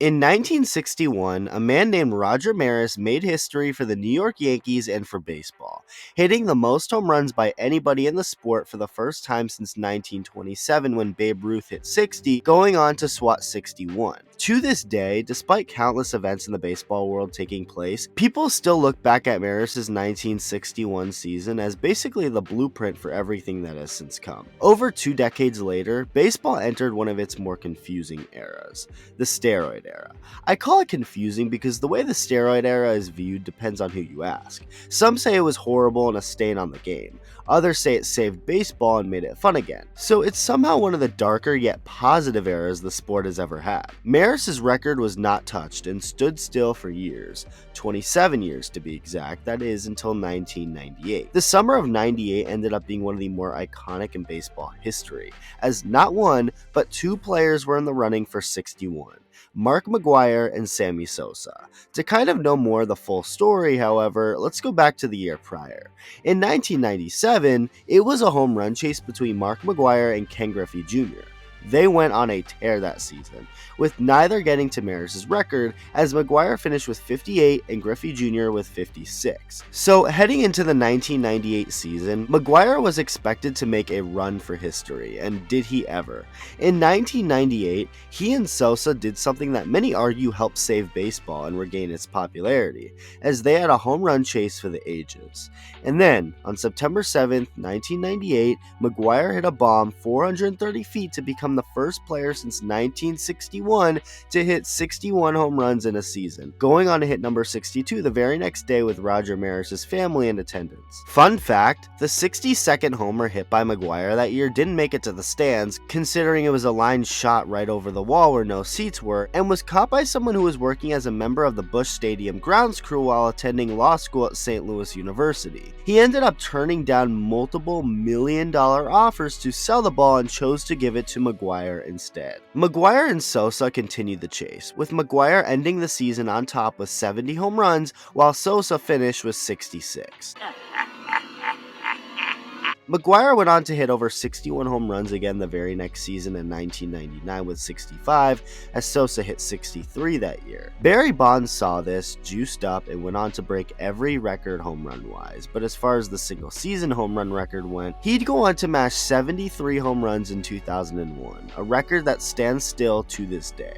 In 1961, a man named Roger Maris made history for the New York Yankees and for baseball, hitting the most home runs by anybody in the sport for the first time since 1927 when Babe Ruth hit 60, going on to swat 61. To this day, despite countless events in the baseball world taking place, people still look back at Maris's 1961 season as basically the blueprint for everything that has since come. Over 2 decades later, baseball entered one of its more confusing eras, the steroid era. I call it confusing because the way the steroid era is viewed depends on who you ask. Some say it was horrible and a stain on the game. Others say it saved baseball and made it fun again. So it's somehow one of the darker yet positive eras the sport has ever had. Maris's record was not touched and stood still for years, 27 years to be exact, that is until 1998. The summer of 98 ended up being one of the more iconic in baseball history, as not one, but two players were in the running for 61. Mark McGwire and Sammy Sosa. To kind of know more of the full story, however, let's go back to the year prior. In 1997, it was a home run chase between Mark McGwire and Ken Griffey Jr. They went on a tear that season, with neither getting to Maris's record, as McGwire finished with 58 and Griffey Jr. with 56. So heading into the 1998 season, McGwire was expected to make a run for history, and did he ever. In 1998, he and Sosa did something that many argue helped save baseball and regain its popularity, as they had a home run chase for the ages. And then, on September 7th, 1998, McGwire hit a bomb 430 feet to become the first player since 1961 to hit 61 home runs in a season, going on to hit number 62 the very next day with Roger Maris's family in attendance. Fun fact, the 62nd homer hit by McGwire that year didn't make it to the stands, considering it was a line shot right over the wall where no seats were, and was caught by someone who was working as a member of the Busch Stadium grounds crew while attending law school at St. Louis University. He ended up turning down multiple million-dollar offers to sell the ball and chose to give it to McGwire instead. McGwire and Sosa continued the chase, with McGwire ending the season on top with 70 home runs, while Sosa finished with 66. McGwire went on to hit over 61 home runs again the very next season in 1999 with 65, as Sosa hit 63 that year. Barry Bonds saw this, juiced up, and went on to break every record home run wise, but as far as the single season home run record went, he'd go on to match 73 home runs in 2001, a record that stands still to this day.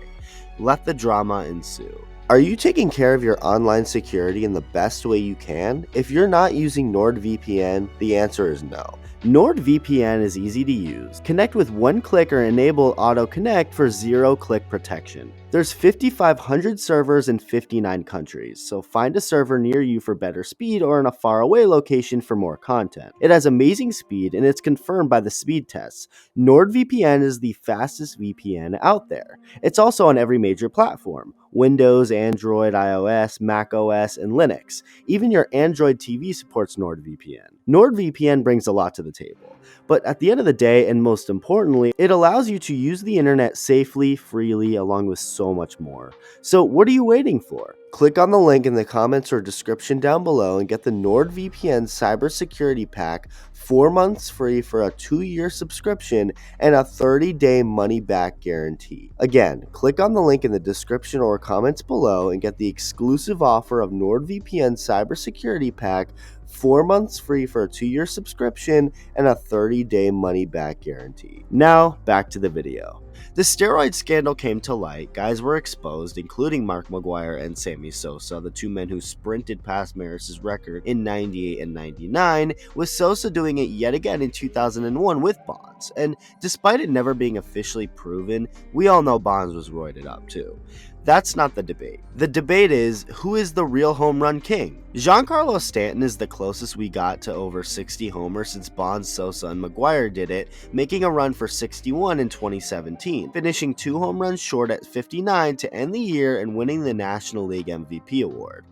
Let the drama ensue. Are you taking care of your online security in the best way you can? If you're not using NORDVPN, the answer is no. NORDVPN is easy to use. Connect with one click or enable auto connect for zero-click protection. There's 5,500 servers in 59 countries, so find a server near you for better speed or in a faraway location for more content. It has amazing speed and it's confirmed by the speed tests. NordVPN is the fastest VPN out there. It's also on every major platform: Windows, Android, iOS, Mac OS, and Linux. Even your Android TV supports NordVPN. NordVPN brings a lot to the table, but at the end of the day, and most importantly, it allows you to use the internet safely, freely, along with so much more. So what are you waiting for? Click on the link in the comments or description down below and get the NordVPN Cybersecurity Pack 4 months free for a 2-year subscription and a 30-day money-back guarantee. Again, click on the link in the description or comments below and get the exclusive offer of NordVPN Cybersecurity Pack 4 months free for a 2-year subscription and a 30-day money-back guarantee. Now, back to the video. The steroid scandal came to light, guys were exposed, including Mark McGwire and Sammy Sosa, the two men who sprinted past Maris's record in 98 and 99, with Sosa doing it yet again in 2001 with Bonds. And despite it never being officially proven, we all know Bonds was roided up too. That's not the debate. The debate is, who is the real home run king? Giancarlo Stanton is the closest we got to over 60 homers since Bonds, Sosa, and McGwire did it, making a run for 61 in 2017, finishing 2 home runs short at 59 to end the year and winning the National League MVP award.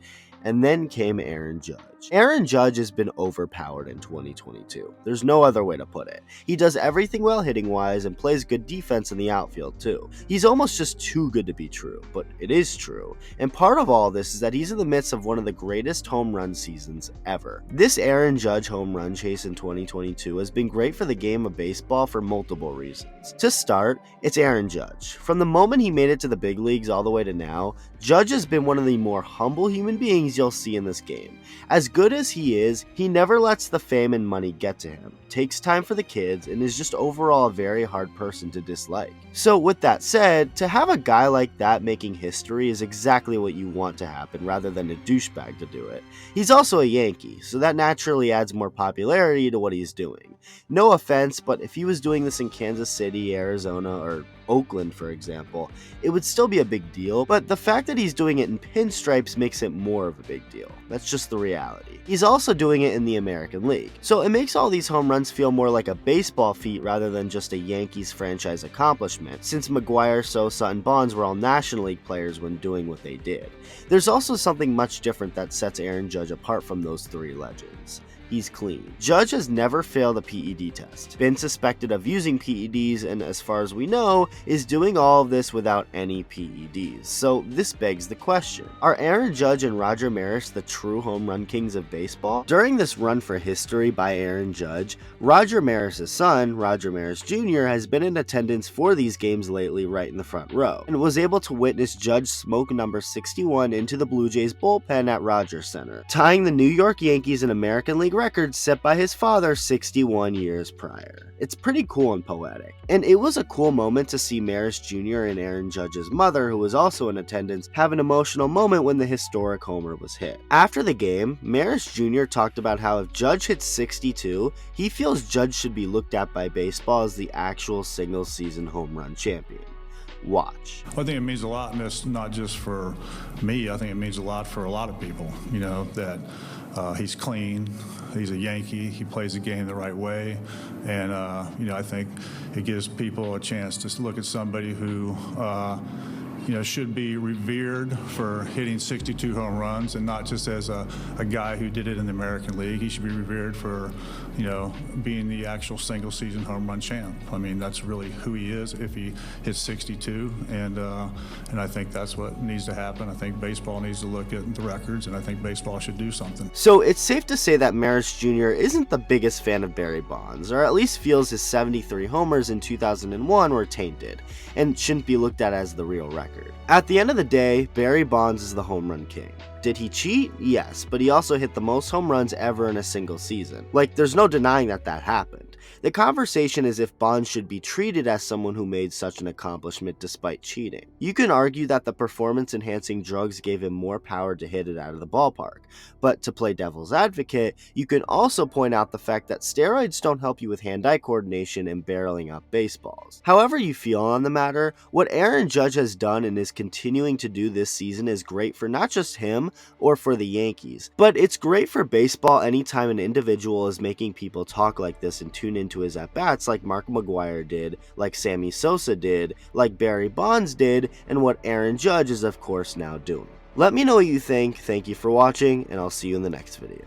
And then came Aaron Judge. Judge. Aaron Judge has been overpowered in 2022. There's no other way to put it. He does everything well hitting wise and plays good defense in the outfield too. He's almost just too good to be true, but it is true. And part of all this is that he's in the midst of one of the greatest home run seasons ever. This Aaron Judge home run chase in 2022 has been great for the game of baseball for multiple reasons. To start, it's Aaron Judge. From the moment he made it to the big leagues all the way to now, Judge has been one of the more humble human beings you'll see in this game. As good as he is, he never lets the fame and money get to him, takes time for the kids, and is just overall a very hard person to dislike. So with that said, to have a guy like that making history is exactly what you want to happen rather than a douchebag to do it. He's also a Yankee, so that naturally adds more popularity to what he's doing. No offense, but if he was doing this in Kansas City, Arizona, or Oakland, for example, it would still be a big deal, but the fact that he's doing it in pinstripes makes it more of a big deal. That's just the reality. He's also doing it in the American League, so it makes all these home runs feel more like a baseball feat rather than just a Yankees franchise accomplishment, since McGwire, Sosa, and Bonds were all National League players when doing what they did. There's also something much different that sets Aaron Judge apart from those three legends. He's clean. Judge has never failed a PED test, been suspected of using PEDs, and as far as we know, is doing all of this without any PEDs. So this begs the question, are Aaron Judge and Roger Maris the true home run kings of baseball? During this run for history by Aaron Judge, Roger Maris' son, Roger Maris Jr., has been in attendance for these games lately right in the front row, and was able to witness Judge smoke number 61 into the Blue Jays bullpen at Rogers Center, tying the New York Yankees and American League record set by his father 61 years prior. It's pretty cool and poetic. And it was a cool moment to see Maris Jr. and Aaron Judge's mother, who was also in attendance, have an emotional moment when the historic homer was hit. After the game, Maris Jr. talked about how if Judge hits 62, he feels Judge should be looked at by baseball as the actual single-season home run champion. Watch. I think it means a lot, and it's not just for me. I think it means a lot for a lot of people, that he's clean, he's a Yankee, he plays the game the right way, and, I think it gives people a chance to look at somebody who, should be revered for hitting 62 home runs, and not just as a guy who did it in the American League. He should be revered for, being the actual single-season home run champ. I mean, that's really who he is if he hits 62, and I think that's what needs to happen. I think baseball needs to look at the records, and I think baseball should do something. So it's safe to say that Maris Jr. isn't the biggest fan of Barry Bonds, or at least feels his 73 homers in 2001 were tainted, and shouldn't be looked at as the real record. At the end of the day, Barry Bonds is the home run king. Did he cheat? Yes, but he also hit the most home runs ever in a single season. There's no denying that happened. The conversation is if Bonds should be treated as someone who made such an accomplishment despite cheating. You can argue that the performance-enhancing drugs gave him more power to hit it out of the ballpark, but to play devil's advocate, you can also point out the fact that steroids don't help you with hand-eye coordination and barreling up baseballs. However you feel on the matter, what Aaron Judge has done and is continuing to do this season is great for not just him or for the Yankees, but it's great for baseball anytime an individual is making people talk like this and tune into his at-bats like Mark McGwire did, like Sammy Sosa did, like Barry Bonds did, and what Aaron Judge is of course now doing. Let me know what you think, thank you for watching, and I'll see you in the next video.